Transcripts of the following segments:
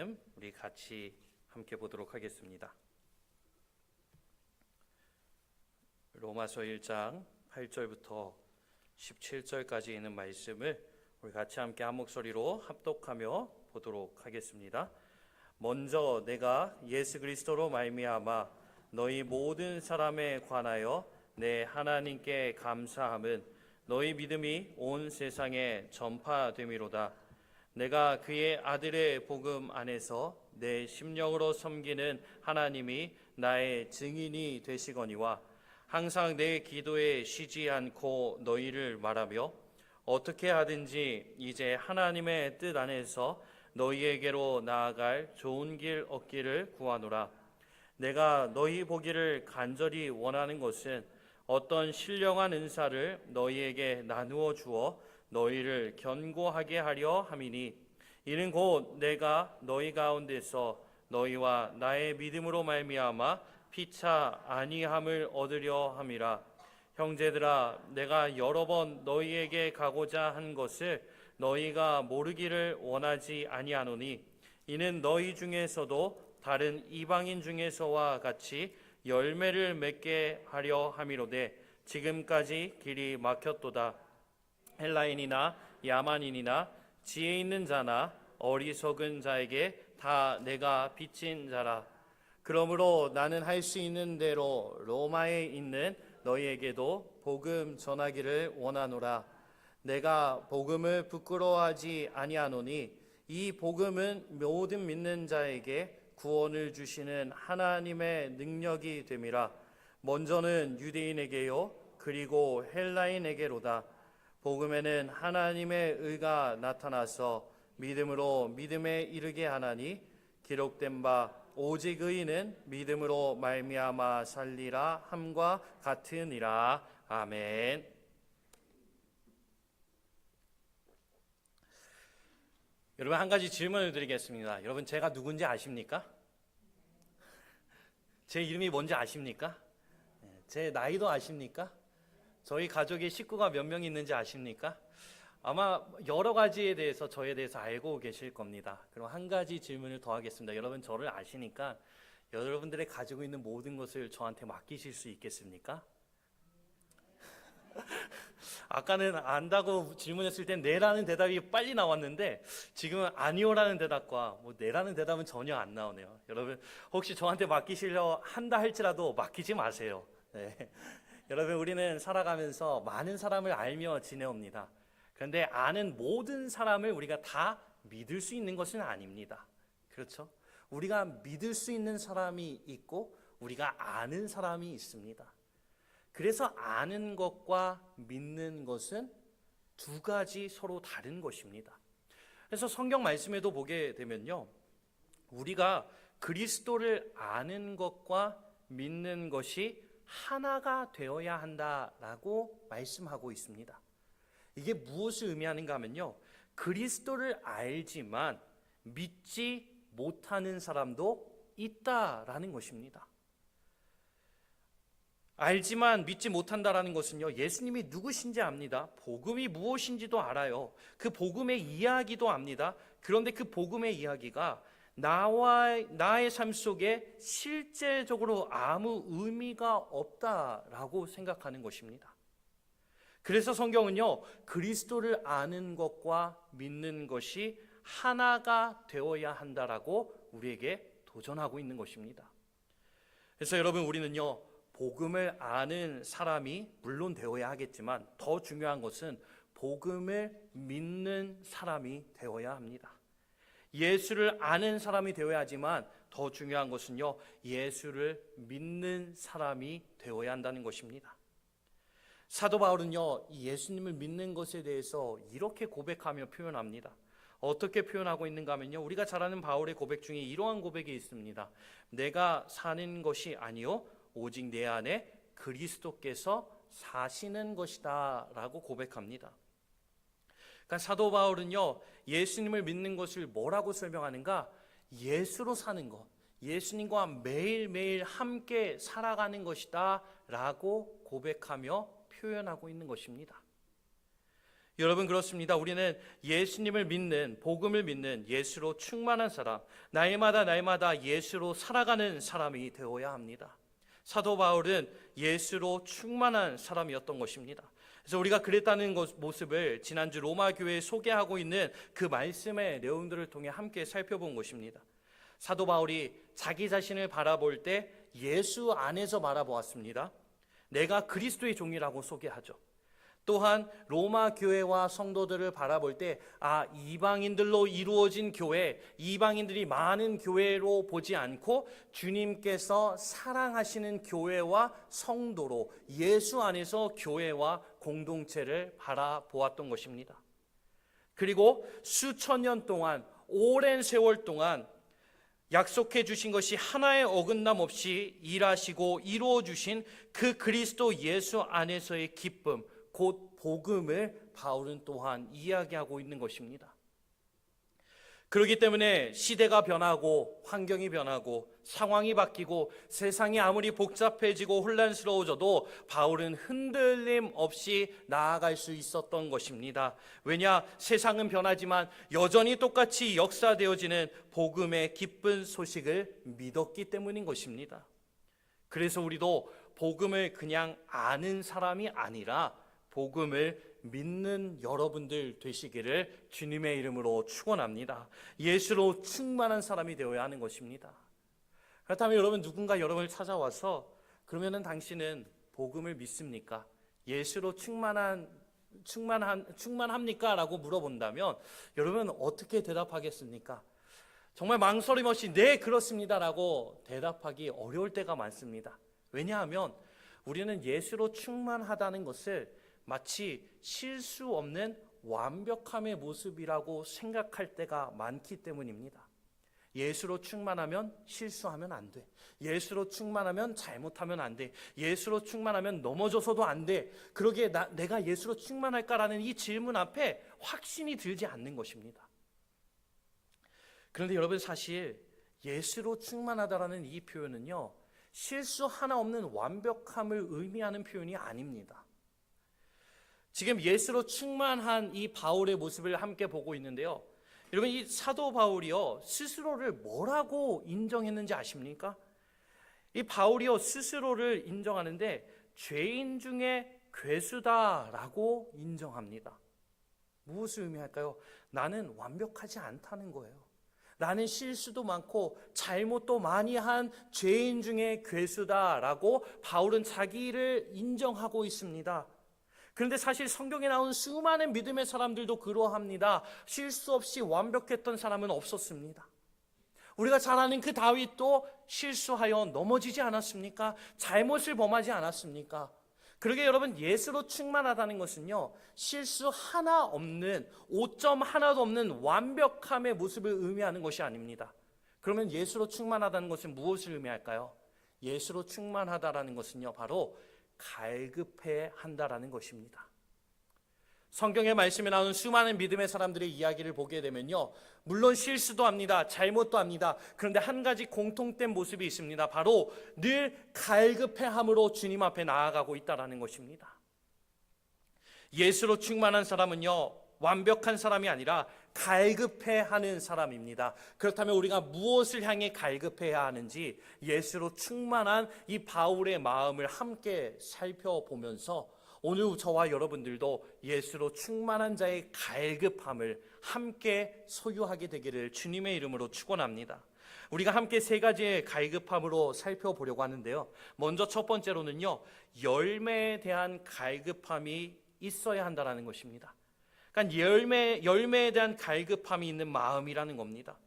말씀 우리 같이 함께 보도록 하겠습니다. 로마서 1장 8절부터 17절까지 있는 말씀을 우리 같이 함께 한 목소리로 합독하며 보도록 하겠습니다. 먼저 내가 예수 그리스도로 말미암아 너희 모든 사람에 관하여 내 하나님께 감사함은 너희 믿음이 온 세상에 전파됨이로다. 내가 그의 아들의 복음 안에서 내 심령으로 섬기는 하나님이 나의 증인이 되시거니와 항상 내 기도에 쉬지 않고 너희를 말하며 어떻게 하든지 이제 하나님의 뜻 안에서 너희에게로 나아갈 좋은 길 얻기를 구하노라. 내가 너희 보기를 간절히 원하는 것은 어떤 신령한 은사를 너희에게 나누어 주어 너희를 견고하게 하려 함이니 이는 곧 내가 너희 가운데서 너희와 나의 믿음으로 말미암아 피차 아니함을 얻으려 함이라. 형제들아, 내가 여러 번 너희에게 가고자 한 것을 너희가 모르기를 원하지 아니하노니 이는 너희 중에서도 다른 이방인 중에서와 같이 열매를 맺게 하려 함이로되 지금까지 길이 막혔도다. 헬라인이나 야만인이나 지혜 있는 자나 어리석은 자에게 다 내가 빚진 자라. 그러므로 나는 할 수 있는 대로 로마에 있는 너희에게도 복음 전하기를 원하노라. 내가 복음을 부끄러워하지 아니하노니 이 복음은 모든 믿는 자에게 구원을 주시는 하나님의 능력이 됨이라. 먼저는 유대인에게요 그리고 헬라인에게로다. 복음에는 하나님의 의가 나타나서 믿음으로 믿음에 이르게 하나니 기록된 바 오직 의인은 믿음으로 말미암아 살리라 함과 같으니라. 아멘. 여러분, 한 가지 질문을 드리겠습니다. 여러분, 제가 누군지 아십니까? 제 이름이 뭔지 아십니까? 제 나이도 아십니까? 저희 가족의 식구가 몇 명 있는지 아십니까? 아마 여러 가지에 대해서 저에 대해서 알고 계실 겁니다. 그럼 한 가지 질문을 더 하겠습니다. 여러분, 저를 아시니까 여러분들의 가지고 있는 모든 것을 저한테 맡기실 수 있겠습니까? 아까는 안다고 질문했을 땐 네라는 대답이 빨리 나왔는데 지금은 아니오라는 대답과 네라는 대답은 전혀 안 나오네요. 여러분, 혹시 저한테 맡기시려 한다 할지라도 맡기지 마세요. 네. 여러분, 우리는 살아가면서 많은 사람을 알며 지내옵니다. 그런데 아는 모든 사람을 우리가 다 믿을 수 있는 것은 아닙니다. 그렇죠? 우리가 믿을 수 있는 사람이 있고 우리가 아는 사람이 있습니다. 그래서 아는 것과 믿는 것은 두 가지 서로 다른 것입니다. 그래서 성경 말씀에도 보게 되면요, 우리가 그리스도를 아는 것과 믿는 것이 하나가 되어야 한다라고 말씀하고 있습니다. 이게 무엇을 의미하는가 하면요, 그리스도를 알지만 믿지 못하는 사람도 있다라는 것입니다. 알지만 믿지 못한다라는 것은요, 예수님이 누구신지 압니다. 복음이 무엇인지도 알아요. 그 복음의 이야기도 압니다. 그런데 그 복음의 이야기가 나의 삶 속에 실제적으로 아무 의미가 없다라고 생각하는 것입니다. 그래서 성경은요, 그리스도를 아는 것과 믿는 것이 하나가 되어야 한다라고 우리에게 도전하고 있는 것입니다. 그래서 여러분, 우리는요, 복음을 아는 사람이 물론 되어야 하겠지만 더 중요한 것은 복음을 믿는 사람이 되어야 합니다. 예수를 아는 사람이 되어야 하지만 더 중요한 것은요, 예수를 믿는 사람이 되어야 한다는 것입니다. 사도 바울은요, 이 예수님을 믿는 것에 대해서 이렇게 고백하며 표현합니다. 어떻게 표현하고 있는가 하면요, 우리가 잘 아는 바울의 고백 중에 이러한 고백이 있습니다. 내가 사는 것이 아니요 오직 내 안에 그리스도께서 사시는 것이다 라고 고백합니다. 그러니까 사도 바울은요, 예수님을 믿는 것을 뭐라고 설명하는가? 예수로 사는 것, 예수님과 매일매일 함께 살아가는 것이다 라고 고백하며 표현하고 있는 것입니다. 여러분 그렇습니다. 우리는 예수님을 믿는, 복음을 믿는, 예수로 충만한 사람, 날마다 예수로 살아가는 사람이 되어야 합니다. 사도 바울은 예수로 충만한 사람이었던 것입니다. 그래서 우리가 그랬다는 모습을 지난주 로마 교회에 소개하고 있는 그 말씀의 내용들을 통해 함께 살펴본 것입니다. 사도 바울이 자기 자신을 바라볼 때 예수 안에서 바라보았습니다. 내가 그리스도의 종이라고 소개하죠. 또한 로마 교회와 성도들을 바라볼 때 이방인들로 이루어진 교회, 이방인들이 많은 교회로 보지 않고 주님께서 사랑하시는 교회와 성도로 예수 안에서 교회와 공동체를 바라보았던 것입니다. 그리고 수천 년 동안, 오랜 세월 동안 약속해 주신 것이 하나의 어긋남 없이 일하시고 이루어 주신 그 그리스도 예수 안에서의 기쁨, 곧 복음을 바울은 또한 이야기하고 있는 것입니다. 그렇기 때문에 시대가 변하고 환경이 변하고 상황이 바뀌고 세상이 아무리 복잡해지고 혼란스러워져도 바울은 흔들림 없이 나아갈 수 있었던 것입니다. 왜냐? 세상은 변하지만 여전히 똑같이 역사되어지는 복음의 기쁜 소식을 믿었기 때문인 것입니다. 그래서 우리도 복음을 그냥 아는 사람이 아니라 복음을 믿는 여러분들 되시기를 주님의 이름으로 축원합니다. 예수로 충만한 사람이 되어야 하는 것입니다. 그렇다면 여러분, 누군가 여러분을 찾아와서 그러면은 당신은 복음을 믿습니까? 예수로 충만합니까? 라고 물어본다면 여러분 어떻게 대답하겠습니까? 정말 망설임 없이 네, 그렇습니다 라고 대답하기 어려울 때가 많습니다. 왜냐하면 우리는 예수로 충만하다는 것을 마치 실수 없는 완벽함의 모습이라고 생각할 때가 많기 때문입니다. 예수로 충만하면 실수하면 안 돼. 예수로 충만하면 잘못하면 안 돼. 예수로 충만하면 넘어져서도 안 돼. 그러기에 내가 예수로 충만할까라는 이 질문 앞에 확신이 들지 않는 것입니다. 그런데 여러분, 사실 예수로 충만하다라는 이 표현은요, 실수 하나 없는 완벽함을 의미하는 표현이 아닙니다. 지금 예수로 충만한 이 바울의 모습을 함께 보고 있는데요, 여러분, 이 사도 바울이요 스스로를 뭐라고 인정했는지 아십니까? 이 바울이요 스스로를 인정하는데 죄인 중에 괴수다라고 인정합니다. 무엇을 의미할까요? 나는 완벽하지 않다는 거예요. 나는 실수도 많고 잘못도 많이 한 죄인 중에 괴수다라고 바울은 자기를 인정하고 있습니다. 그런데 사실 성경에 나온 수많은 믿음의 사람들도 그러합니다. 실수 없이 완벽했던 사람은 없었습니다. 우리가 잘 아는 그 다윗도 실수하여 넘어지지 않았습니까? 잘못을 범하지 않았습니까? 그러게 여러분, 예수로 충만하다는 것은요, 실수 하나 없는, 오점 하나도 없는 완벽함의 모습을 의미하는 것이 아닙니다. 그러면 예수로 충만하다는 것은 무엇을 의미할까요? 예수로 충만하다라는 것은요, 바로 갈급해 한다라는 것입니다. 성경의 말씀에 나오는 수많은 믿음의 사람들의 이야기를 보게 되면요, 물론 실수도 합니다. 잘못도 합니다. 그런데 한 가지 공통된 모습이 있습니다. 바로 늘 갈급해함으로 주님 앞에 나아가고 있다라는 것입니다. 예수로 충만한 사람은요, 완벽한 사람이 아니라 갈급해하는 사람입니다. 그렇다면 우리가 무엇을 향해 갈급해야 하는지 예수로 충만한 이 바울의 마음을 함께 살펴보면서 오늘 저와 여러분들도 예수로 충만한 자의 갈급함을 함께 소유하게 되기를 주님의 이름으로 축원합니다. 우리가 함께 세 가지의 갈급함으로 살펴보려고 하는데요, 먼저 첫 번째로는요, 열매에 대한 갈급함이 있어야 한다는 것입니다. 그러니까 열매에 대한 갈급함이 있는 마음이라는 겁니다.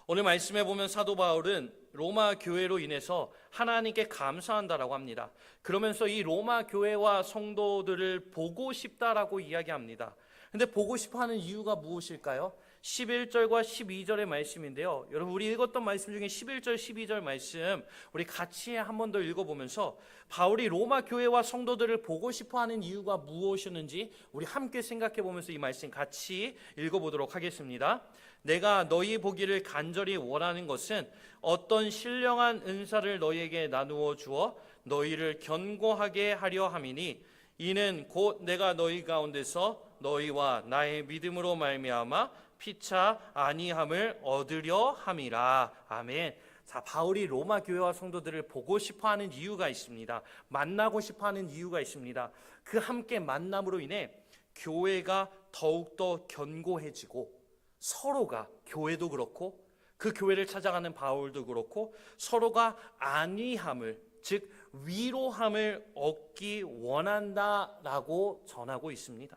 오늘 말씀해 보면 사도 바울은 로마 교회로 인해서 하나님께 감사한다라고 합니다. 그러면서 이 로마 교회와 성도들을 보고 싶다라고 이야기합니다. 근데 보고 싶어하는 이유가 무엇일까요? 11절과 12절의 말씀인데요, 여러분, 우리 읽었던 말씀 중에 11절 12절 말씀 우리 같이 한 번 더 읽어보면서 바울이 로마 교회와 성도들을 보고 싶어하는 이유가 무엇이었는지 우리 함께 생각해 보면서 이 말씀 같이 읽어보도록 하겠습니다. 내가 너희 보기를 간절히 원하는 것은 어떤 신령한 은사를 너희에게 나누어 주어 너희를 견고하게 하려 함이니 이는 곧 내가 너희 가운데서 너희와 나의 믿음으로 말미암아 피차 아니함을 얻으려 함이라. 아멘. 자, 바울이 로마 교회와 성도들을 보고 싶어하는 이유가 있습니다. 만나고 싶어하는 이유가 있습니다. 그 함께 만남으로 인해 교회가 더욱더 견고해지고, 서로가, 교회도 그렇고 그 교회를 찾아가는 바울도 그렇고, 서로가 안위함을, 즉 위로함을 얻기 원한다라고 전하고 있습니다.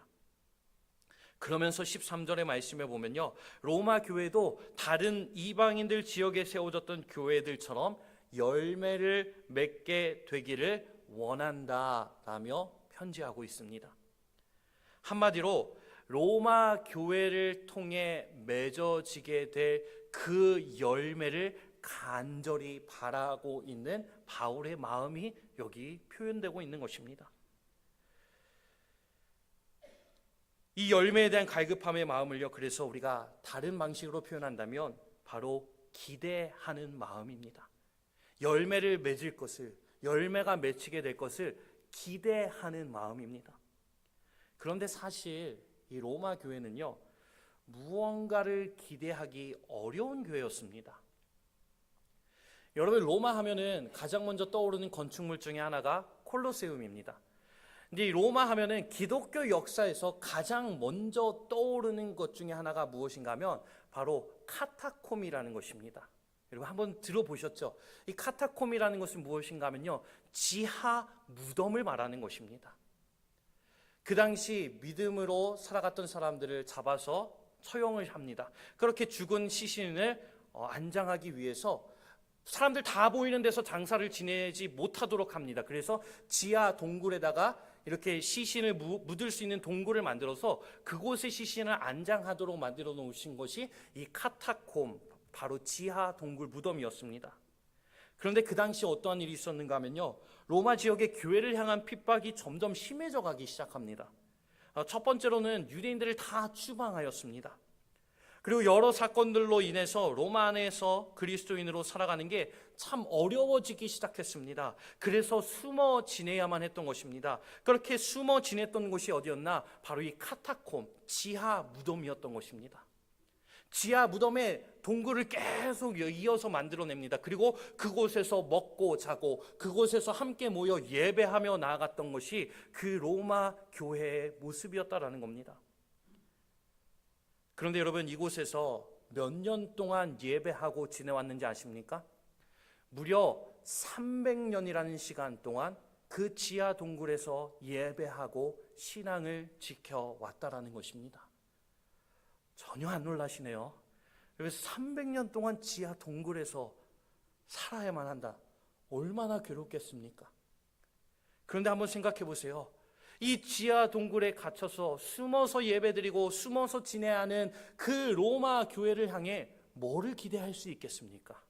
그러면서 13절의 말씀에 보면요, 로마 교회도 다른 이방인들 지역에 세워졌던 교회들처럼 열매를 맺게 되기를 원한다라며 편지하고 있습니다. 한마디로 로마 교회를 통해 맺어지게 될 그 열매를 간절히 바라고 있는 바울의 마음이 여기 표현되고 있는 것입니다. 이 열매에 대한 갈급함의 마음을요, 그래서 우리가 다른 방식으로 표현한다면 바로 기대하는 마음입니다. 열매를 맺을 것을, 열매가 맺히게 될 것을 기대하는 마음입니다. 그런데 사실 이 로마 교회는요, 무언가를 기대하기 어려운 교회였습니다. 여러분, 로마 하면은 가장 먼저 떠오르는 건축물 중에 하나가 콜로세움입니다. 근데 이 로마 하면은 기독교 역사에서 가장 먼저 떠오르는 것 중에 하나가 무엇인가 하면 바로 카타콤이라는 것입니다. 여러분 한번 들어보셨죠? 이 카타콤이라는 것은 무엇인가 하면요, 지하 무덤을 말하는 것입니다. 그 당시 믿음으로 살아갔던 사람들을 잡아서 처형을 합니다. 그렇게 죽은 시신을 안장하기 위해서 사람들 다 보이는 데서 장사를 지내지 못하도록 합니다. 그래서 지하 동굴에다가 이렇게 시신을 묻을 수 있는 동굴을 만들어서 그곳에 시신을 안장하도록 만들어 놓으신 것이 이 카타콤, 바로 지하 동굴 무덤이었습니다. 그런데 그 당시 어떠한 일이 있었는가 하면요, 로마 지역의 교회를 향한 핍박이 점점 심해져 가기 시작합니다. 첫 번째로는 유대인들을 다 추방하였습니다. 그리고 여러 사건들로 인해서 로마 안에서 그리스도인으로 살아가는 게 참 어려워지기 시작했습니다. 그래서 숨어 지내야만 했던 것입니다. 그렇게 숨어 지냈던 곳이 어디였나? 바로 이 카타콤, 지하 무덤이었던 것입니다. 지하 무덤에 동굴을 계속 이어서 만들어냅니다. 그리고 그곳에서 먹고 자고 그곳에서 함께 모여 예배하며 나아갔던 것이 그 로마 교회의 모습이었다라는 겁니다. 그런데 여러분, 이곳에서 몇 년 동안 예배하고 지내왔는지 아십니까? 무려 300년이라는 시간 동안 그 지하 동굴에서 예배하고 신앙을 지켜왔다라는 것입니다. 전혀 안 놀라시네요. 그래서 300년 동안 지하 동굴에서 살아야만 한다. 얼마나 괴롭겠습니까? 그런데 한번 생각해 보세요. 이 지하 동굴에 갇혀서 숨어서 예배드리고 숨어서 지내야 하는 그 로마 교회를 향해 뭐를 기대할 수 있겠습니까?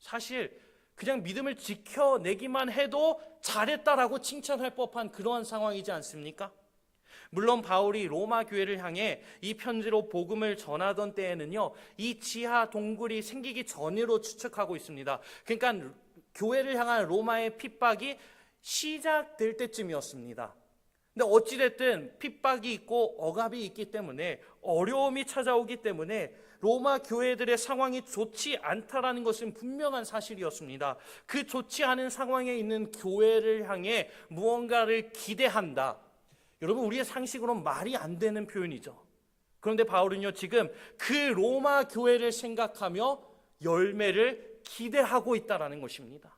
사실 그냥 믿음을 지켜내기만 해도 잘했다라고 칭찬할 법한 그러한 상황이지 않습니까? 물론 바울이 로마 교회를 향해 이 편지로 복음을 전하던 때에는요, 이 지하 동굴이 생기기 전으로 추측하고 있습니다. 그러니까 교회를 향한 로마의 핍박이 시작될 때쯤이었습니다. 근데 어찌됐든 핍박이 있고 억압이 있기 때문에, 어려움이 찾아오기 때문에 로마 교회들의 상황이 좋지 않다라는 것은 분명한 사실이었습니다. 그 좋지 않은 상황에 있는 교회를 향해 무언가를 기대한다. 여러분, 우리의 상식으로는 말이 안 되는 표현이죠. 그런데 바울은요, 지금 그 로마 교회를 생각하며 열매를 기대하고 있다라는 것입니다.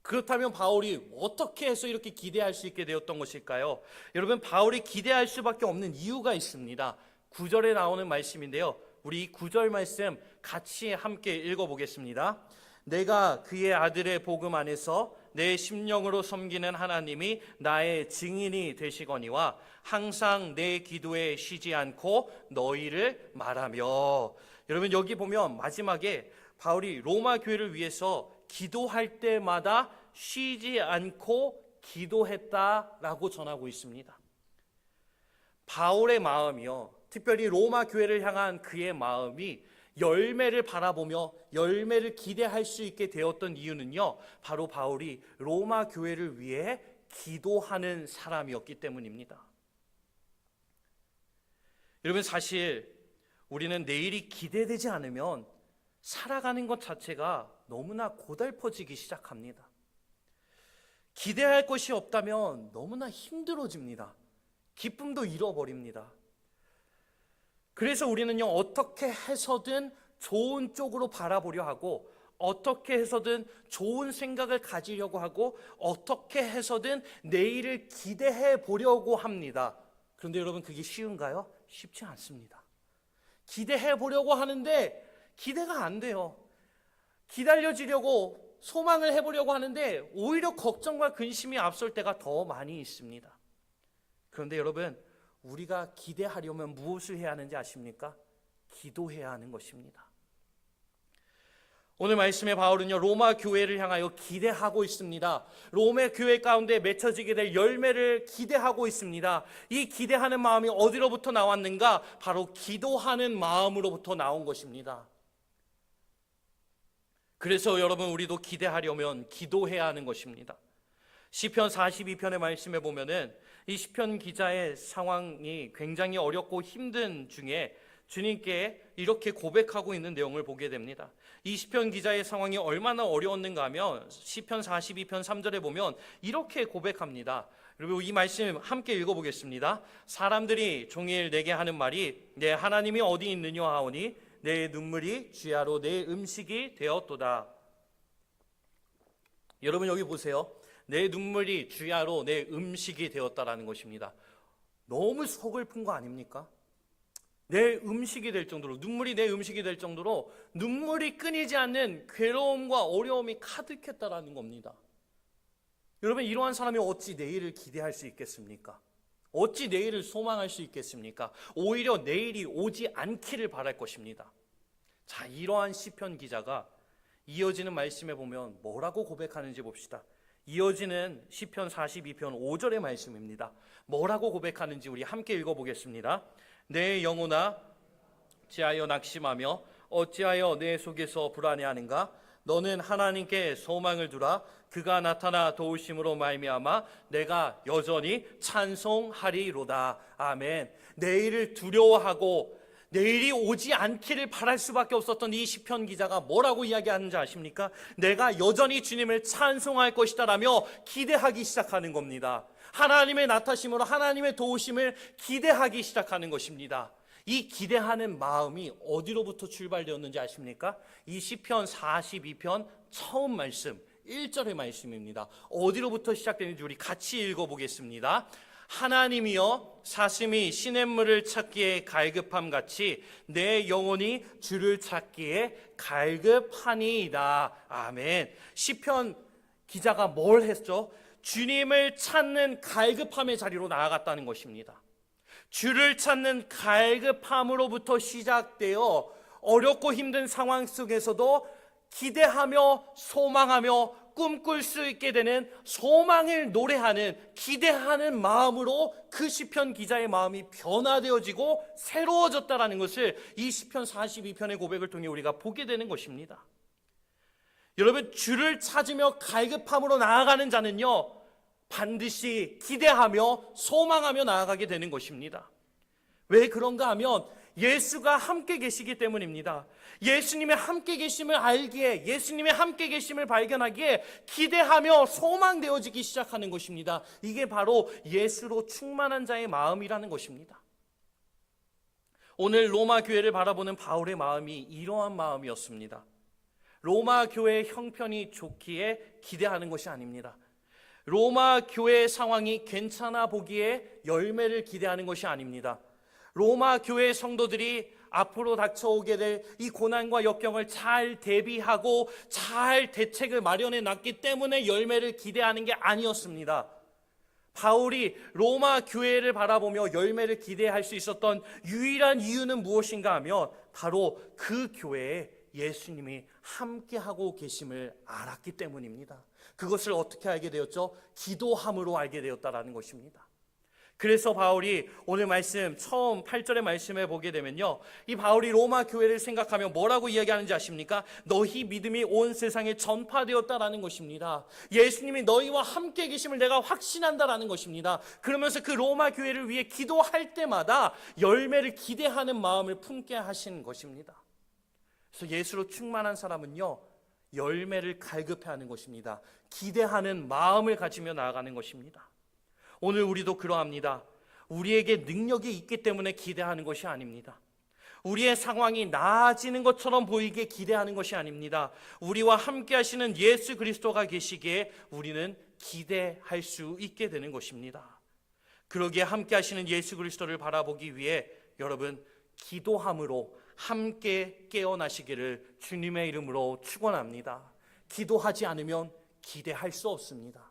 그렇다면 바울이 어떻게 해서 이렇게 기대할 수 있게 되었던 것일까요? 여러분, 바울이 기대할 수밖에 없는 이유가 있습니다. 9절에 나오는 말씀인데요, 우리 이 9절 말씀 같이 함께 읽어보겠습니다. 내가 그의 아들의 복음 안에서 내 심령으로 섬기는 하나님이 나의 증인이 되시거니와 항상 내 기도에 쉬지 않고 너희를 말하며. 여러분, 여기 보면 마지막에 바울이 로마 교회를 위해서 기도할 때마다 쉬지 않고 기도했다라고 전하고 있습니다. 바울의 마음이요, 특별히 로마 교회를 향한 그의 마음이 열매를 바라보며 열매를 기대할 수 있게 되었던 이유는요, 바로 바울이 로마 교회를 위해 기도하는 사람이었기 때문입니다. 여러분, 사실 우리는 내일이 기대되지 않으면 살아가는 것 자체가 너무나 고달퍼지기 시작합니다. 기대할 것이 없다면 너무나 힘들어집니다. 기쁨도 잃어버립니다. 그래서 우리는요, 어떻게 해서든 좋은 쪽으로 바라보려 하고, 어떻게 해서든 좋은 생각을 가지려고 하고, 어떻게 해서든 내일을 기대해 보려고 합니다. 그런데 여러분, 그게 쉬운가요? 쉽지 않습니다. 기대해 보려고 하는데 기대가 안 돼요. 기다려지려고 소망을 해보려고 하는데 오히려 걱정과 근심이 앞설 때가 더 많이 있습니다. 그런데 여러분, 우리가 기대하려면 무엇을 해야 하는지 아십니까? 기도해야 하는 것입니다. 오늘 말씀의 바울은요, 로마 교회를 향하여 기대하고 있습니다. 로마 교회 가운데 맺혀지게 될 열매를 기대하고 있습니다. 이 기대하는 마음이 어디로부터 나왔는가? 바로 기도하는 마음으로부터 나온 것입니다. 그래서 여러분, 우리도 기대하려면 기도해야 하는 것입니다. 시편 42편의 말씀에 보면은 이 시편 기자의 상황이 굉장히 어렵고 힘든 중에 주님께 이렇게 고백하고 있는 내용을 보게 됩니다. 이 시편 기자의 상황이 얼마나 어려웠는가 하면 시편 42편 3절에 보면 이렇게 고백합니다. 그리고 이 말씀 함께 읽어보겠습니다. 사람들이 종일 내게 하는 말이 내 하나님이 어디 있느냐 하오니 내 눈물이 주야로 내 음식이 되었도다. 여러분, 여기 보세요. 내 눈물이 주야로 내 음식이 되었다라는 것입니다. 너무 서글픈 거 아닙니까? 내 음식이 될 정도로, 눈물이 내 음식이 될 정도로 눈물이 끊이지 않는 괴로움과 어려움이 가득했다라는 겁니다. 여러분, 이러한 사람이 어찌 내일을 기대할 수 있겠습니까? 어찌 내일을 소망할 수 있겠습니까? 오히려 내일이 오지 않기를 바랄 것입니다. 자, 이러한 시편 기자가 이어지는 말씀에 보면 뭐라고 고백하는지 봅시다. 이어지는 시편 42편 5절의 말씀입니다. 뭐라고 고백하는지 우리 함께 읽어보겠습니다. 내 영혼아, 어찌하여 낙심하며 어찌하여 내 속에서 불안해하는가? 너는 하나님께 소망을 두라. 그가 나타나 도우심으로 말미암아 내가 여전히 찬송하리로다. 아멘. 내일을 두려워하고 내일이 오지 않기를 바랄 수밖에 없었던 이 시편 기자가 뭐라고 이야기하는지 아십니까? 내가 여전히 주님을 찬송할 것이다 라며 기대하기 시작하는 겁니다. 하나님의 나타심으로 하나님의 도우심을 기대하기 시작하는 것입니다. 이 기대하는 마음이 어디로부터 출발되었는지 아십니까? 이 시편 42편 처음 말씀 1절의 말씀입니다. 어디로부터 시작되는지 우리 같이 읽어보겠습니다. 하나님이여, 사슴이 시냇물을 찾기에 갈급함같이 내 영혼이 주를 찾기에 갈급하니이다. 아멘. 시편 기자가 뭘 했죠? 주님을 찾는 갈급함의 자리로 나아갔다는 것입니다. 주를 찾는 갈급함으로부터 시작되어 어렵고 힘든 상황 속에서도 기대하며 소망하며 꿈꿀 수 있게 되는 소망을 노래하는 기대하는 마음으로 그 시편 기자의 마음이 변화되어지고 새로워졌다는 것을 이 시편 42편의 고백을 통해 우리가 보게 되는 것입니다. 여러분, 주를 찾으며 갈급함으로 나아가는 자는요, 반드시 기대하며 소망하며 나아가게 되는 것입니다. 왜 그런가 하면 예수가 함께 계시기 때문입니다. 예수님의 함께 계심을 알기에, 예수님의 함께 계심을 발견하기에 기대하며 소망되어지기 시작하는 것입니다. 이게 바로 예수로 충만한 자의 마음이라는 것입니다. 오늘 로마 교회를 바라보는 바울의 마음이 이러한 마음이었습니다. 로마 교회의 형편이 좋기에 기대하는 것이 아닙니다. 로마 교회의 상황이 괜찮아 보기에 열매를 기대하는 것이 아닙니다. 로마 교회 성도들이 앞으로 닥쳐오게 될 이 고난과 역경을 잘 대비하고 잘 대책을 마련해 놨기 때문에 열매를 기대하는 게 아니었습니다. 바울이 로마 교회를 바라보며 열매를 기대할 수 있었던 유일한 이유는 무엇인가 하면 바로 그 교회에 예수님이 함께하고 계심을 알았기 때문입니다. 그것을 어떻게 알게 되었죠? 기도함으로 알게 되었다라는 것입니다. 그래서 바울이 오늘 말씀 처음 8절의 말씀에 보게 되면요, 이 바울이 로마 교회를 생각하며 뭐라고 이야기하는지 아십니까? 너희 믿음이 온 세상에 전파되었다라는 것입니다. 예수님이 너희와 함께 계심을 내가 확신한다라는 것입니다. 그러면서 그 로마 교회를 위해 기도할 때마다 열매를 기대하는 마음을 품게 하신 것입니다. 그래서 예수로 충만한 사람은요, 열매를 갈급해하는 것입니다. 기대하는 마음을 가지며 나아가는 것입니다. 오늘 우리도 그러합니다. 우리에게 능력이 있기 때문에 기대하는 것이 아닙니다. 우리의 상황이 나아지는 것처럼 보이게 기대하는 것이 아닙니다. 우리와 함께 하시는 예수 그리스도가 계시기에 우리는 기대할 수 있게 되는 것입니다. 그러기에 함께 하시는 예수 그리스도를 바라보기 위해 여러분, 기도함으로 함께 깨어나시기를 주님의 이름으로 축원합니다. 기도하지 않으면 기대할 수 없습니다.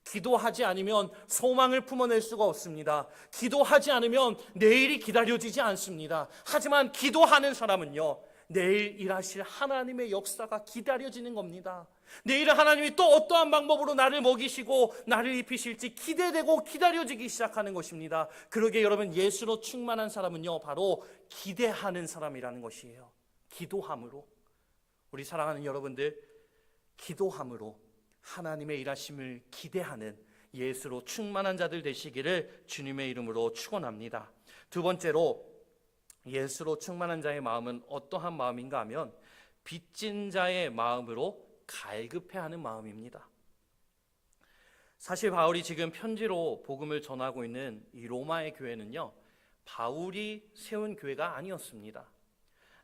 기도하지 않으면 소망을 품어낼 수가 없습니다. 기도하지 않으면 내일이 기다려지지 않습니다. 하지만 기도하는 사람은요, 내일 일하실 하나님의 역사가 기다려지는 겁니다. 내일 하나님이 또 어떠한 방법으로 나를 먹이시고 나를 입히실지 기대되고 기다려지기 시작하는 것입니다. 그러기에 여러분, 예수로 충만한 사람은요, 바로 기대하는 사람이라는 것이에요. 기도함으로. 우리 사랑하는 여러분들, 기도함으로 하나님의 일하심을 기대하는 예수로 충만한 자들 되시기를 주님의 이름으로 축원합니다. 두 번째로, 예수로 충만한 자의 마음은 어떠한 마음인가 하면 빚진 자의 마음으로 갈급해하는 마음입니다. 사실 바울이 지금 편지로 복음을 전하고 있는 이 로마의 교회는요, 바울이 세운 교회가 아니었습니다.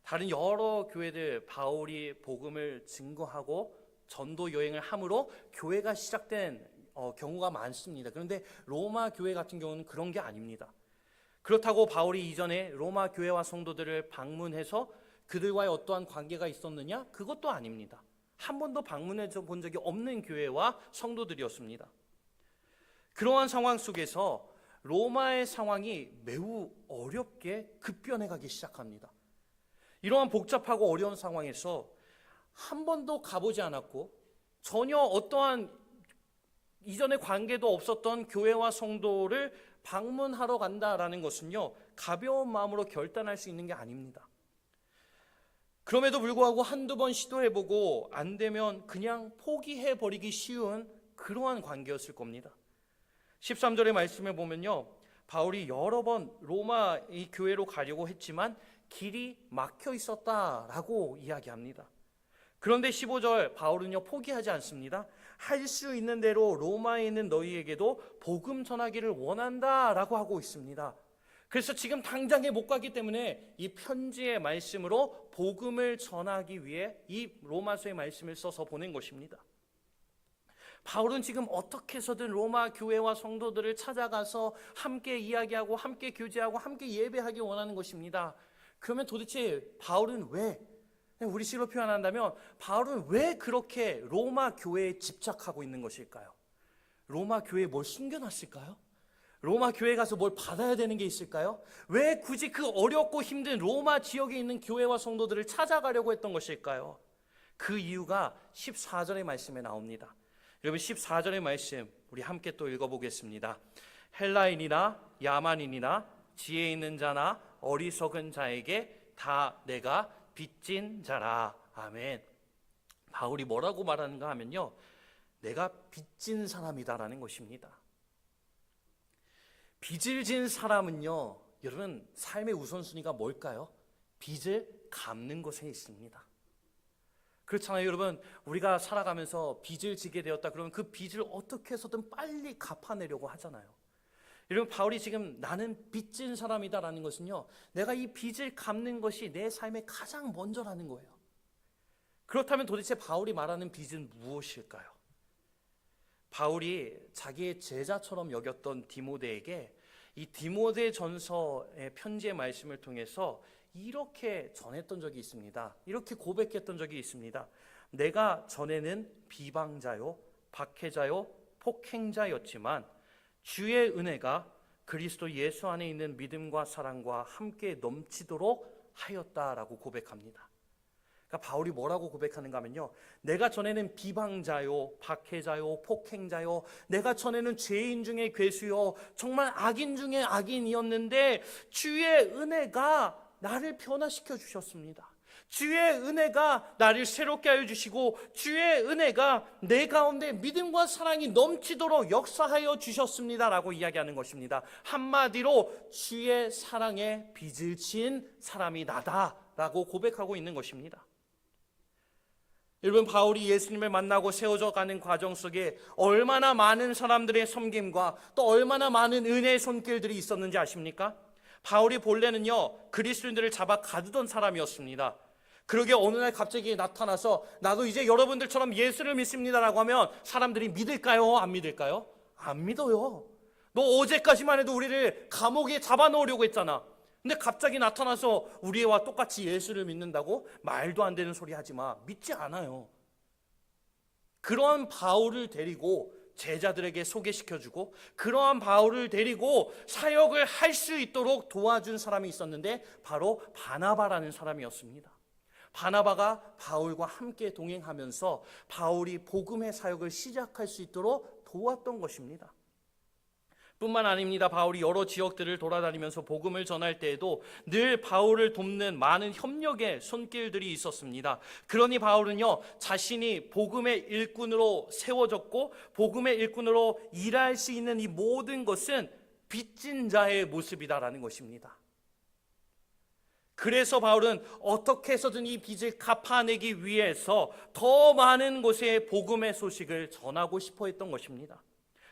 다른 여러 교회들 바울이 복음을 증거하고 전도 여행을 함으로 교회가 시작된 경우가 많습니다. 그런데 로마 교회 같은 경우는 그런 게 아닙니다. 그렇다고 바울이 이전에 로마 교회와 성도들을 방문해서 그들과의 어떠한 관계가 있었느냐? 그것도 아닙니다. 한 번도 방문해 본 적이 없는 교회와 성도들이었습니다. 그러한 상황 속에서 로마의 상황이 매우 어렵게 급변해 가기 시작합니다. 이러한 복잡하고 어려운 상황에서 한 번도 가보지 않았고 전혀 어떠한 이전의 관계도 없었던 교회와 성도를 방문하러 간다라는 것은요, 가벼운 마음으로 결단할 수 있는 게 아닙니다. 그럼에도 불구하고 한두 번 시도해보고 안 되면 그냥 포기해버리기 쉬운 그러한 관계였을 겁니다. 13절의 말씀에 보면요, 바울이 여러 번 로마 이 교회로 가려고 했지만 길이 막혀 있었다라고 이야기합니다. 그런데 15절 바울은요, 포기하지 않습니다. 할 수 있는 대로 로마에 있는 너희에게도 복음 전하기를 원한다라고 하고 있습니다. 그래서 지금 당장에 못 가기 때문에 이 편지의 말씀으로 복음을 전하기 위해 이 로마서의 말씀을 써서 보낸 것입니다. 바울은 지금 어떻게 해서든 로마 교회와 성도들을 찾아가서 함께 이야기하고 함께 교제하고 함께 예배하기 원하는 것입니다. 그러면 도대체 바울은 왜, 우리식으로 표현한다면 바울은 왜 그렇게 로마 교회에 집착하고 있는 것일까요? 로마 교회에 뭘 숨겨놨을까요? 로마 교회에 가서 뭘 받아야 되는 게 있을까요? 왜 굳이 그 어렵고 힘든 로마 지역에 있는 교회와 성도들을 찾아가려고 했던 것일까요? 그 이유가 14절의 말씀에 나옵니다. 여러분, 14절의 말씀 우리 함께 또 읽어보겠습니다. 헬라인이나 야만인이나 지혜 있는 자나 어리석은 자에게 다 내가 빚진 자라. 아멘. 바울이 뭐라고 말하는가 하면요, 내가 빚진 사람이다라는 것입니다. 빚을 진 사람은요, 여러분 삶의 우선순위가 뭘까요? 빚을 갚는 것에 있습니다. 그렇잖아요, 여러분. 우리가 살아가면서 빚을 지게 되었다 그러면 그 빚을 어떻게 해서든 빨리 갚아내려고 하잖아요. 여러분, 바울이 지금 나는 빚진 사람이다라는 것은요, 내가 이 빚을 갚는 것이 내 삶의 가장 먼저라는 거예요. 그렇다면 도대체 바울이 말하는 빚은 무엇일까요? 바울이 자기의 제자처럼 여겼던 디모데에게 이 디모데 전서의 편지의 말씀을 통해서 이렇게 전했던 적이 있습니다. 이렇게 고백했던 적이 있습니다. 내가 전에는 비방자요, 박해자요, 폭행자였지만 주의 은혜가 그리스도 예수 안에 있는 믿음과 사랑과 함께 넘치도록 하였다라고 고백합니다. 그러니까 바울이 뭐라고 고백하는가 하면요, 내가 전에는 비방자요, 박해자요, 폭행자요, 내가 전에는 죄인 중에 괴수요, 정말 악인 중에 악인이었는데 주의 은혜가 나를 변화시켜 주셨습니다. 주의 은혜가 나를 새롭게 하여 주시고 주의 은혜가 내 가운데 믿음과 사랑이 넘치도록 역사하여 주셨습니다라고 이야기하는 것입니다. 한마디로 주의 사랑에 빚을 진 사람이 나다라고 고백하고 있는 것입니다. 여러분, 바울이 예수님을 만나고 세워져 가는 과정 속에 얼마나 많은 사람들의 섬김과 또 얼마나 많은 은혜의 손길들이 있었는지 아십니까? 바울이 본래는요, 그리스도인들을 잡아 가두던 사람이었습니다. 그러게 어느 날 갑자기 나타나서 나도 이제 여러분들처럼 예수를 믿습니다라고 하면 사람들이 믿을까요? 안 믿을까요? 안 믿어요. 너 어제까지만 해도 우리를 감옥에 잡아놓으려고 했잖아. 근데 갑자기 나타나서 우리와 똑같이 예수를 믿는다고? 말도 안 되는 소리 하지 마. 믿지 않아요. 그러한 바울을 데리고 제자들에게 소개시켜주고 그러한 바울을 데리고 사역을 할 수 있도록 도와준 사람이 있었는데 바로 바나바라는 사람이었습니다. 바나바가 바울과 함께 동행하면서 바울이 복음의 사역을 시작할 수 있도록 도왔던 것입니다. 뿐만 아닙니다. 바울이 여러 지역들을 돌아다니면서 복음을 전할 때에도 늘 바울을 돕는 많은 협력의 손길들이 있었습니다. 그러니 바울은요, 자신이 복음의 일꾼으로 세워졌고 복음의 일꾼으로 일할 수 있는 이 모든 것은 빚진 자의 모습이다라는 것입니다. 그래서 바울은 어떻게 해서든 이 빚을 갚아내기 위해서 더 많은 곳에 복음의 소식을 전하고 싶어 했던 것입니다.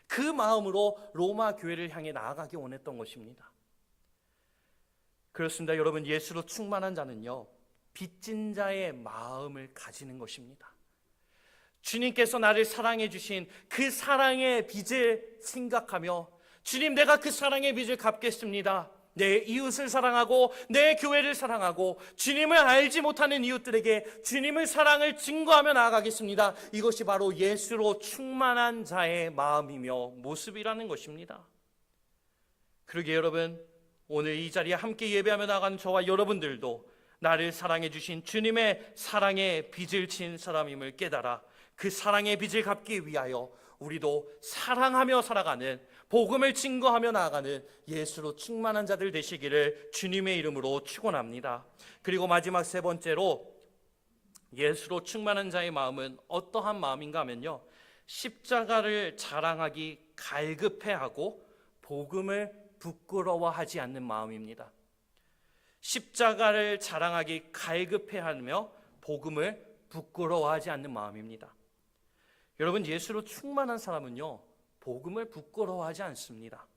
그 마음으로 로마 교회를 향해 나아가기 원했던 것입니다. 그렇습니다. 여러분, 예수로 충만한 자는요, 빚진 자의 마음을 가지는 것입니다. 주님께서 나를 사랑해 주신 그 사랑의 빚을 생각하며 주님, 내가 그 사랑의 빚을 갚겠습니다. 내 이웃을 사랑하고 내 교회를 사랑하고 주님을 알지 못하는 이웃들에게 주님의 사랑을 증거하며 나아가겠습니다. 이것이 바로 예수로 충만한 자의 마음이며 모습이라는 것입니다. 그러게 여러분, 오늘 이 자리에 함께 예배하며 나가는 저와 여러분들도 나를 사랑해 주신 주님의 사랑의 빚을 진 사람임을 깨달아 그 사랑의 빚을 갚기 위하여 우리도 사랑하며 살아가는, 복음을 증거하며 나아가는 예수로 충만한 자들 되시기를 주님의 이름으로 축원합니다. 그리고 마지막 세 번째로, 예수로 충만한 자의 마음은 어떠한 마음인가 하면요, 십자가를 자랑하기 갈급해하고 복음을 부끄러워하지 않는 마음입니다. 십자가를 자랑하기 갈급해하며 복음을 부끄러워하지 않는 마음입니다. 여러분, 예수로 충만한 사람은요, 복음을 부끄러워하지 않습니다.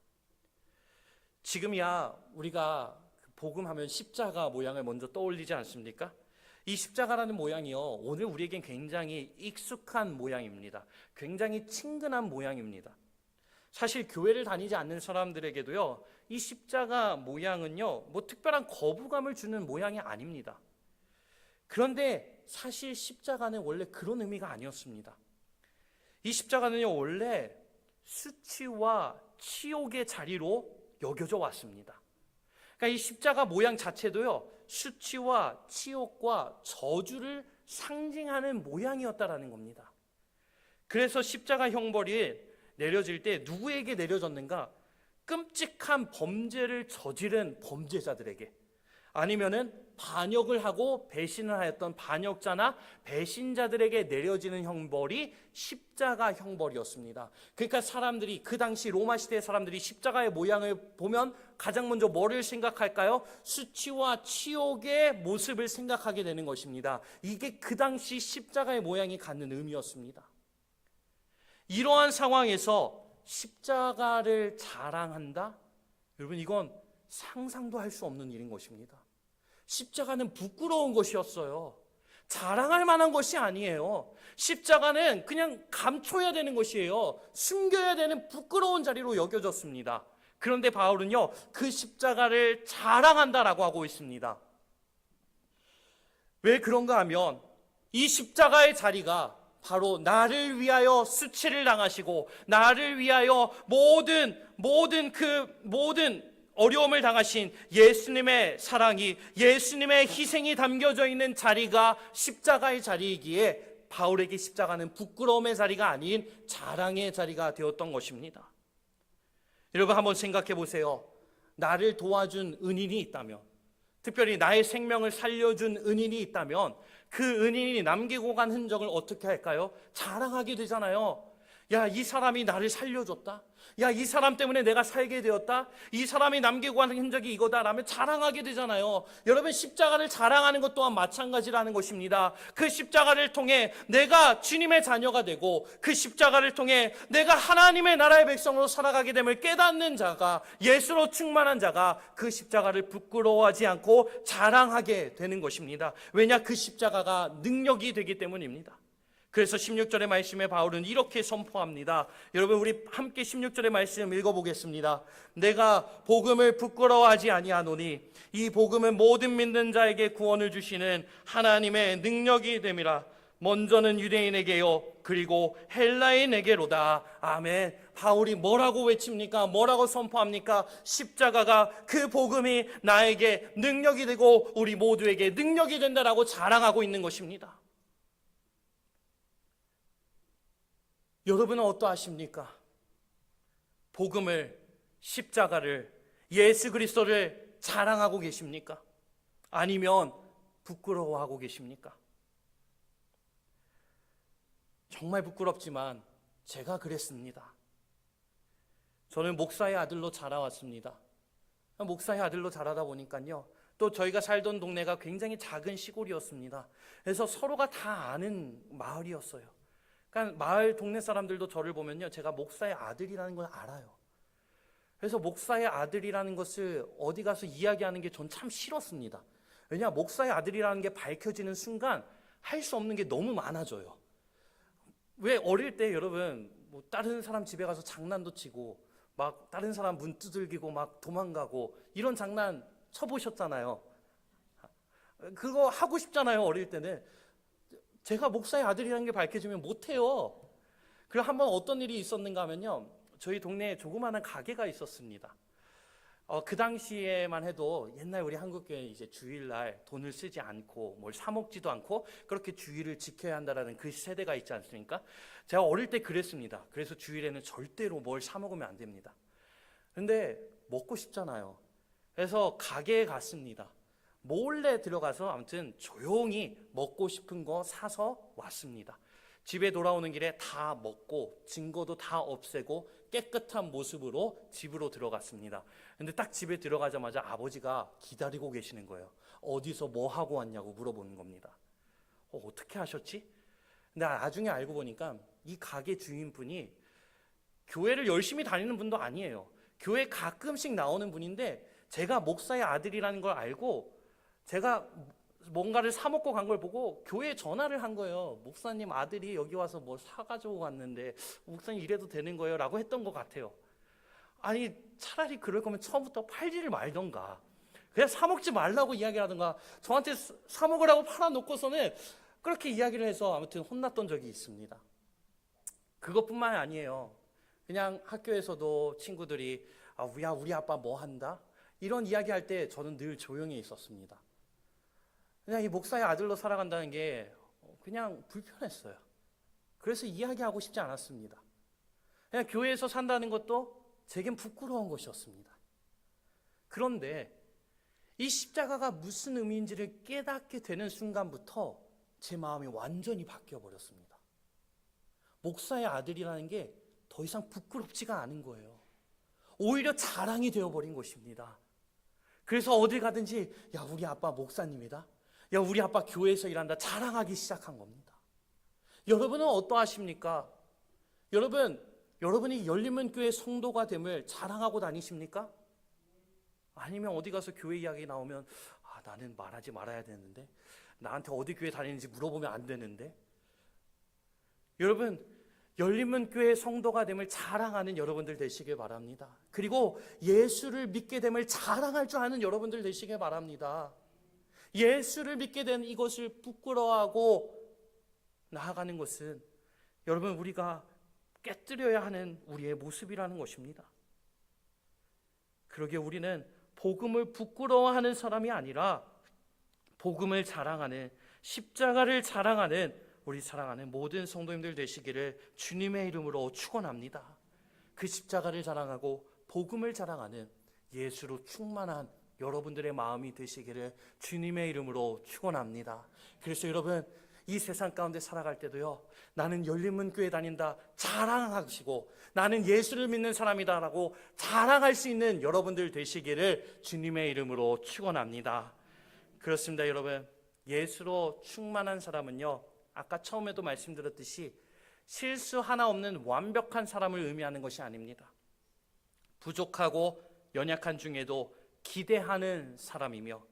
지금이야 우리가 복음하면 십자가 모양을 먼저 떠올리지 않습니까? 이 십자가라는 모양이요, 오늘 우리에겐 굉장히 익숙한 모양입니다. 굉장히 친근한 모양입니다. 사실 교회를 다니지 않는 사람들에게도요, 이 십자가 모양은요, 뭐 특별한 거부감을 주는 모양이 아닙니다. 그런데 사실 십자가는 원래 그런 의미가 아니었습니다. 이 십자가는요, 원래 수치와 치욕의 자리로 여겨져 왔습니다. 그러니까 이 십자가 모양 자체도요, 수치와 치욕과 저주를 상징하는 모양이었다라는 겁니다. 그래서 십자가 형벌이 내려질 때 누구에게 내려졌는가? 끔찍한 범죄를 저지른 범죄자들에게, 아니면은 반역을 하고 배신을 하였던 반역자나 배신자들에게 내려지는 형벌이 십자가 형벌이었습니다. 그러니까 사람들이, 그 당시 로마 시대의 사람들이 십자가의 모양을 보면 가장 먼저 뭐를 생각할까요? 수치와 치욕의 모습을 생각하게 되는 것입니다. 이게 그 당시 십자가의 모양이 갖는 의미였습니다. 이러한 상황에서 십자가를 자랑한다? 여러분, 이건 상상도 할 수 없는 일인 것입니다. 십자가는 부끄러운 것이었어요. 자랑할 만한 것이 아니에요. 십자가는 그냥 감춰야 되는 것이에요. 숨겨야 되는 부끄러운 자리로 여겨졌습니다. 그런데 바울은요, 그 십자가를 자랑한다라고 하고 있습니다. 왜 그런가 하면 이 십자가의 자리가 바로 나를 위하여 수치를 당하시고 나를 위하여 모든 어려움을 당하신 예수님의 사랑이, 예수님의 희생이 담겨져 있는 자리가 십자가의 자리이기에 바울에게 십자가는 부끄러움의 자리가 아닌 자랑의 자리가 되었던 것입니다. 여러분 한번 생각해 보세요. 나를 도와준 은인이 있다면, 특별히 나의 생명을 살려준 은인이 있다면 그 은인이 남기고 간 흔적을 어떻게 할까요? 자랑하게 되잖아요. 야, 이 사람이 나를 살려줬다. 야, 이 사람 때문에 내가 살게 되었다. 이 사람이 남기고 간 흔적이 이거다라면 자랑하게 되잖아요. 여러분, 십자가를 자랑하는 것 또한 마찬가지라는 것입니다. 그 십자가를 통해 내가 주님의 자녀가 되고, 그 십자가를 통해 내가 하나님의 나라의 백성으로 살아가게 됨을 깨닫는 자가, 예수로 충만한 자가 그 십자가를 부끄러워하지 않고 자랑하게 되는 것입니다. 왜냐? 그 십자가가 능력이 되기 때문입니다. 그래서 16절의 말씀에 바울은 이렇게 선포합니다. 여러분, 우리 함께 16절의 말씀 읽어보겠습니다. 내가 복음을 부끄러워하지 아니하노니 이 복음은 모든 믿는 자에게 구원을 주시는 하나님의 능력이 됨이라. 먼저는 유대인에게요 그리고 헬라인에게로다. 아멘. 바울이 뭐라고 외칩니까? 뭐라고 선포합니까? 십자가가, 그 복음이 나에게 능력이 되고 우리 모두에게 능력이 된다라고 자랑하고 있는 것입니다. 여러분은 어떠하십니까? 복음을, 십자가를, 예수 그리스도를 자랑하고 계십니까? 아니면 부끄러워하고 계십니까? 정말 부끄럽지만 제가 그랬습니다. 저는 목사의 아들로 자라왔습니다. 목사의 아들로 자라다 보니까요, 또 저희가 살던 동네가 굉장히 작은 시골이었습니다. 그래서 서로가 다 아는 마을이었어요. 그러니까 마을 동네 사람들도 저를 보면요, 제가 목사의 아들이라는 걸 알아요. 그래서 목사의 아들이라는 것을 어디 가서 이야기하는 게 전 참 싫었습니다. 왜냐, 목사의 아들이라는 게 밝혀지는 순간 할 수 없는 게 너무 많아져요. 왜 어릴 때 여러분 뭐 다른 사람 집에 가서 장난도 치고 막 다른 사람 문 두들기고 막 도망가고 이런 장난 쳐보셨잖아요. 그거 하고 싶잖아요, 어릴 때는. 제가 목사의 아들이라는 게 밝혀지면 못해요. 그리고 한번 어떤 일이 있었는가 하면요, 저희 동네에 조그마한 가게가 있었습니다. 그 당시에만 해도 옛날 우리 한국교회 이제 주일날 돈을 쓰지 않고 뭘 사 먹지도 않고 그렇게 주일을 지켜야 한다라는 그 세대가 있지 않습니까? 제가 어릴 때 그랬습니다. 그래서 주일에는 절대로 뭘 사 먹으면 안 됩니다. 근데 먹고 싶잖아요. 그래서 가게에 갔습니다. 몰래 들어가서 아무튼 조용히 먹고 싶은 거 사서 왔습니다. 집에 돌아오는 길에 다 먹고 증거도 다 없애고 깨끗한 모습으로 집으로 들어갔습니다. 근데 딱 집에 들어가자마자 아버지가 기다리고 계시는 거예요. 어디서 뭐 하고 왔냐고 물어보는 겁니다. 어떻게 하셨지? 근데 나중에 알고 보니까 이 가게 주인분이 교회를 열심히 다니는 분도 아니에요. 교회 가끔씩 나오는 분인데 제가 목사의 아들이라는 걸 알고 제가 뭔가를 사 먹고 간 걸 보고 교회에 전화를 한 거예요. 목사님 아들이 여기 와서 뭐 사가지고 왔는데 목사님 이래도 되는 거예요? 라고 했던 것 같아요. 아니, 차라리 그럴 거면 처음부터 팔지를 말던가 그냥 사 먹지 말라고 이야기를 하던가 저한테 사 먹으라고 팔아놓고서는 그렇게 이야기를 해서 아무튼 혼났던 적이 있습니다. 그것뿐만 아니에요. 그냥 학교에서도 친구들이 야, 우리 아빠 뭐 한다? 이런 이야기할 때 저는 늘 조용히 있었습니다. 그냥 이 목사의 아들로 살아간다는 게 그냥 불편했어요. 그래서 이야기하고 싶지 않았습니다. 그냥 교회에서 산다는 것도 제겐 부끄러운 것이었습니다. 그런데 이 십자가가 무슨 의미인지를 깨닫게 되는 순간부터 제 마음이 완전히 바뀌어 버렸습니다. 목사의 아들이라는 게 더 이상 부끄럽지가 않은 거예요. 오히려 자랑이 되어버린 것입니다. 그래서 어딜 가든지 야, 우리 아빠 목사님이다. 야, 우리 아빠 교회에서 일한다. 자랑하기 시작한 겁니다. 여러분은 어떠하십니까? 여러분이 열린문교회 성도가 됨을 자랑하고 다니십니까? 아니면 어디 가서 교회 이야기 나오면 나는 말하지 말아야 되는데, 나한테 어디 교회 다니는지 물어보면 안 되는데. 여러분, 열린문교회 성도가 됨을 자랑하는 여러분들 되시길 바랍니다. 그리고 예수를 믿게 됨을 자랑할 줄 아는 여러분들 되시길 바랍니다. 예수를 믿게 된 이것을 부끄러워하고 나아가는 것은 여러분, 우리가 깨뜨려야 하는 우리의 모습이라는 것입니다. 그러기에 우리는 복음을 부끄러워하는 사람이 아니라 복음을 자랑하는, 십자가를 자랑하는 우리 사랑하는 모든 성도님들 되시기를 주님의 이름으로 축원합니다. 그 십자가를 자랑하고 복음을 자랑하는 예수로 충만한 여러분들의 마음이 되시기를 주님의 이름으로 축원합니다. 그래서 여러분, 이 세상 가운데 살아갈 때도요, 나는 열린문교회 다닌다 자랑하시고 나는 예수를 믿는 사람이다라고 자랑할 수 있는 여러분들 되시기를 주님의 이름으로 축원합니다. 그렇습니다. 여러분, 예수로 충만한 사람은요, 아까 처음에도 말씀드렸듯이 실수 하나 없는 완벽한 사람을 의미하는 것이 아닙니다. 부족하고 연약한 중에도 기대하는 사람이며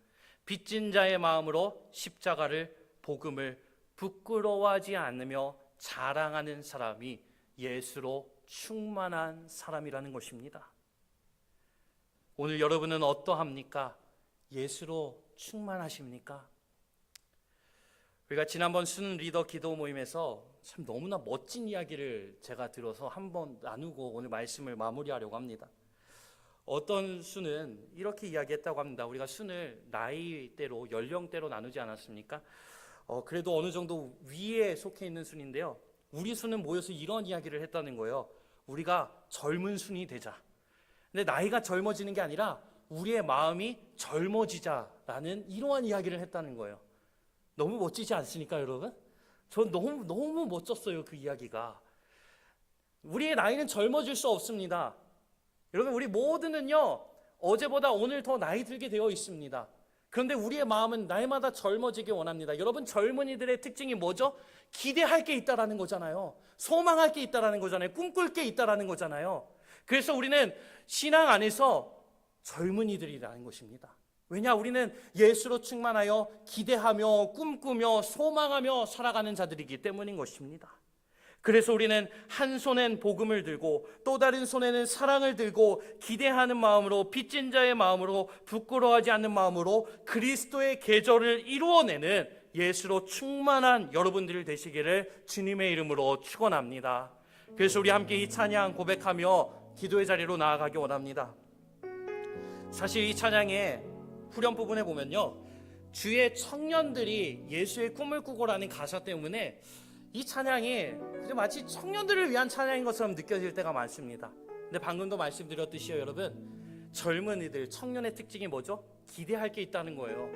빚진 자의 마음으로 십자가를, 복음을 부끄러워하지 않으며 자랑하는 사람이 예수로 충만한 사람이라는 것입니다. 오늘 여러분은 어떠합니까? 예수로 충만하십니까? 우리가 지난번 순 리더 기도 모임에서 참 너무나 멋진 이야기를 제가 들어서 한번 나누고 오늘 말씀을 마무리하려고 합니다. 어떤 순은 이렇게 이야기했다고 합니다. 우리가 순을 나이대로, 연령대로 나누지 않았습니까? 그래도 어느 정도 위에 속해 있는 순인데요, 우리 순은 모여서 이런 이야기를 했다는 거예요. 우리가 젊은 순이 되자. 근데 나이가 젊어지는 게 아니라 우리의 마음이 젊어지자라는 이러한 이야기를 했다는 거예요. 너무 멋지지 않습니까, 여러분? 전 너무 멋졌어요, 그 이야기가. 우리의 나이는 젊어질 수 없습니다. 여러분, 우리 모두는요, 어제보다 오늘 더 나이 들게 되어 있습니다. 그런데 우리의 마음은 날마다 젊어지길 원합니다. 여러분, 젊은이들의 특징이 뭐죠? 기대할 게 있다라는 거잖아요. 소망할 게 있다라는 거잖아요. 꿈꿀 게 있다라는 거잖아요. 그래서 우리는 신앙 안에서 젊은이들이라는 것입니다. 왜냐? 우리는 예수로 충만하여 기대하며 꿈꾸며 소망하며 살아가는 자들이기 때문인 것입니다. 그래서 우리는 한 손엔 복음을 들고 또 다른 손에는 사랑을 들고 기대하는 마음으로, 빚진 자의 마음으로, 부끄러워하지 않는 마음으로 그리스도의 계절을 이루어내는 예수로 충만한 여러분들이 되시기를 주님의 이름으로 축원합니다. 그래서 우리 함께 이 찬양 고백하며 기도의 자리로 나아가기 원합니다. 사실 이 찬양의 후렴 부분에 보면요, 주의 청년들이 예수의 꿈을 꾸고라는 가사 때문에 이 찬양이 마치 청년들을 위한 찬양인 것처럼 느껴질 때가 많습니다. 근데 방금도 말씀드렸듯이요, 여러분, 젊은이들, 청년의 특징이 뭐죠? 기대할 게 있다는 거예요.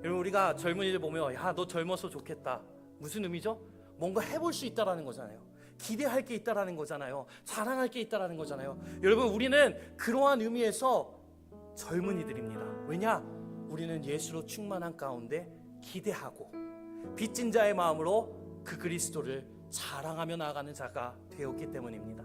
여러분, 우리가 젊은이들 보면 야, 너 젊어서 좋겠다. 무슨 의미죠? 뭔가 해볼 수 있다라는 거잖아요. 기대할 게 있다라는 거잖아요. 자랑할 게 있다라는 거잖아요. 여러분, 우리는 그러한 의미에서 젊은이들입니다. 왜냐? 우리는 예수로 충만한 가운데 기대하고 빚진 자의 마음으로 그 그리스도를 자랑하며 나아가는 자가 되었기 때문입니다.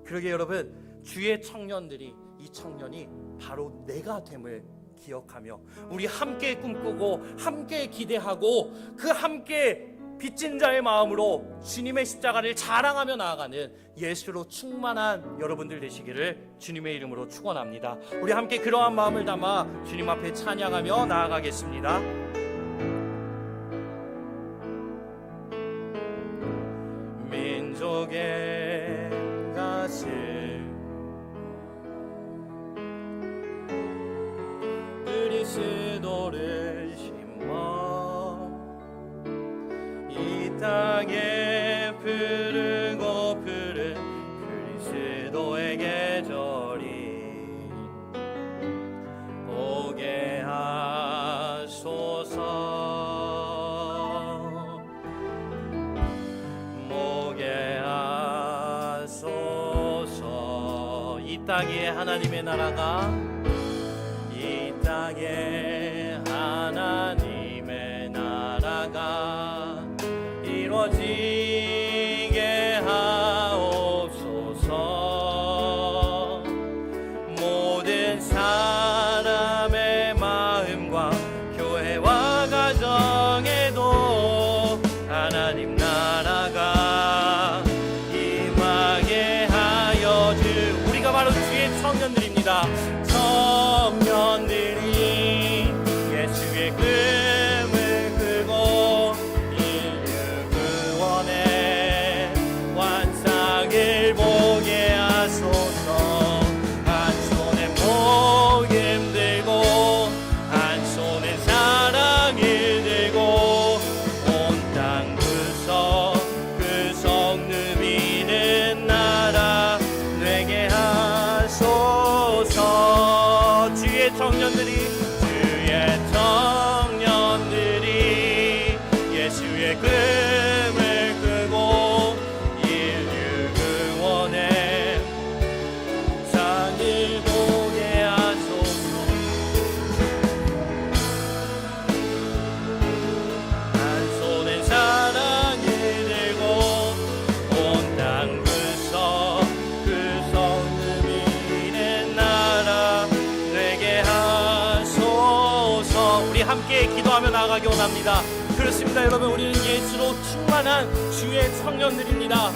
그러게 여러분, 주의 청년들이, 이 청년이 바로 내가 됨을 기억하며 우리 함께 꿈꾸고 함께 기대하고 그 함께 빚진 자의 마음으로 주님의 십자가를 자랑하며 나아가는 예수로 충만한 여러분들 되시기를 주님의 이름으로 축원합니다. 우리 함께 그러한 마음을 담아 주님 앞에 찬양하며 나아가겠습니다. 민족의 가슴 그리스도를 심어 이 땅에 푸르고 푸른 그리스도의 계절이 오게 하소서. 오게 하소서. 이 땅에 하나님의 나라가, 이 땅에 하나님의 나라가 이루어지게 하옵소서. 모든 사람의 마음과 교회와 가정에도 하나님 나라가 임하게 하여 주. 우리가 바로 주의 청년들입니다. 청년들이 예수의 꿈을 꾸고 주의 금을 끄고 인류 구원에 상을 보게 하소서. 한 손에 사랑을 들고 온 땅 그 성금이는 나라 되게 하소서. 우리 함께 기도하며 나아가기 원합니다. 그렇습니다. 여러분, 우리는 예수로 충만한 주의 청년들입니다.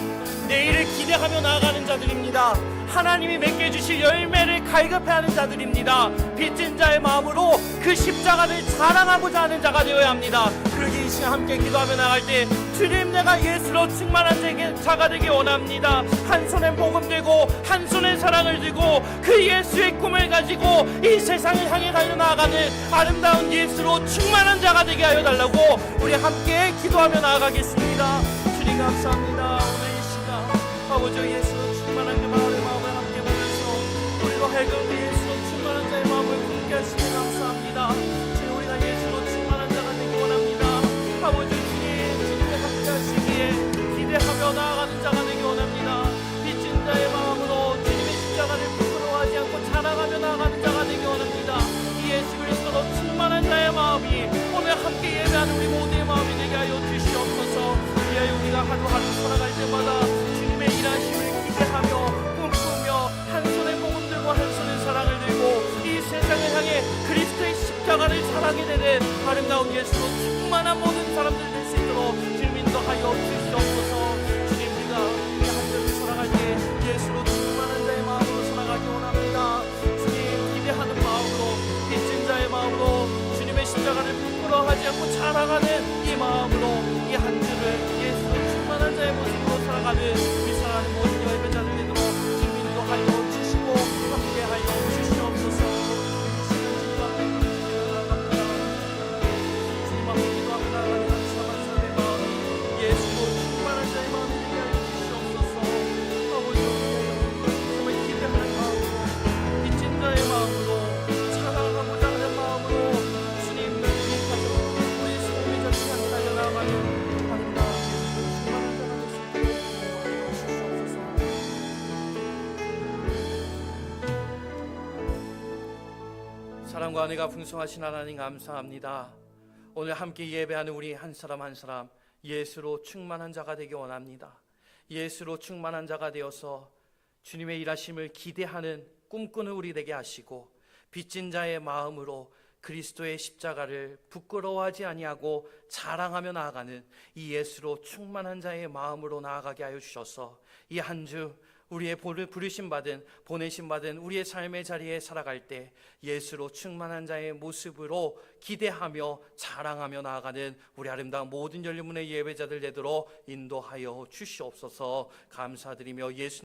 내일을 기대하며 나아가는 자들입니다. 하나님이 맺게 주실 열매를 갈급해하는 자들입니다. 빚진 자의 마음으로 그 십자가를 자랑하고자 하는 자가 되어야 합니다. 그러기 이 시간 함께 기도하며 나갈 때 주님, 내가 예수로 충만한 자가 되기 원합니다. 한 손에 복음 들고 한 손에 사랑을 들고 그 예수의 꿈을 가지고 이 세상을 향해 달려나가는 아름다운 예수로 충만한 자가 되게 하여 달라고 우리 함께 기도하며 나아가겠습니다. 주님 감사합니다. 오늘 이 시간 아버지 예수로 충만한 그 마음을 함께 보면서 우리로 하여금 예수로 충만한 자의 마음을 품게 하시니 감사합니다. 주님, 우리가 예수로 충만한 자가 되기 원합니다. 아버지 주님과 함께 하시기에 기대하며 나아가는 자가 되기 원합니다. 빚진 자의 마음으로 주님의 십자가를 부끄러워하지 않고 자랑하며 나아가는 자가 되기 원합니다. 이 예수 그리스도로 충만한 자의 마음이 오늘 함께 예배하는 우리 모두의 마음이 되게 하여 주시옵소서. 이하여 우리가 하루하루 살아갈 때마다 주님의 일하심을 기대하며 꿈꾸며 한 손에 복음 들고 한 손에 사랑을 들고 이 세상을 향해 그리스도의 십자가를 자랑하게 되는 아름다운 예수로 충만한 모든 사람들 될 수 있도록 주님 인도하여 주시옵소서. 주님, 우리가 이 한 주를 살아갈 때 예수로 충만한 자의 마음으로 살아가기 원합니다. 주님, 기대하는 마음으로 빚진 자의 마음으로 주님의 십자가를 부끄러워하지 않고 자랑하는 이 마음으로 이 한 주를 예수로 충만한 자의 모습으로 살아가는 이 사랑하는 모든 예배자들 되도록 주님 인도하여 주시고 함께하여 주시옵소서. 주님 앞에 기도합니다. 주님 앞에 기도하며 나아가는 한 사람 한 사람의 마음이 예수로 충만한 자의 마음이 되게 하여 주시옵소서. 아버지, 정말 기대하는 마음으로 빚진 자의 마음으로 사랑하고자 하는 마음으로 주님 우리 가족 우리 소유자들 향해 달려나가는 아름다운 충만한 자가 될 수 있도록 주시옵소서. 사랑과 은혜가 풍성하신 하나님 감사합니다. 오늘 함께 예배하는 우리 한 사람 한 사람 예수로 충만한 자가 되기 원합니다. 예수로 충만한 자가 되어서 주님의 일하심을 기대하는 꿈꾸는 우리 되게 하시고 빚진 자의 마음으로 그리스도의 십자가를 부끄러워하지 아니하고 자랑하며 나아가는 이 예수로 충만한 자의 마음으로 나아가게 하여 주셔서 이 한 주 우리의 부르심 받은 보내심 받은 우리의 삶의 자리에 살아갈 때 예수로 충만한 자의 모습으로 기대하며 자랑하며 나아가는 우리 아름다운 모든 열린문의 예배자들 되도록 인도하여 주시옵소서. 감사드리며 예수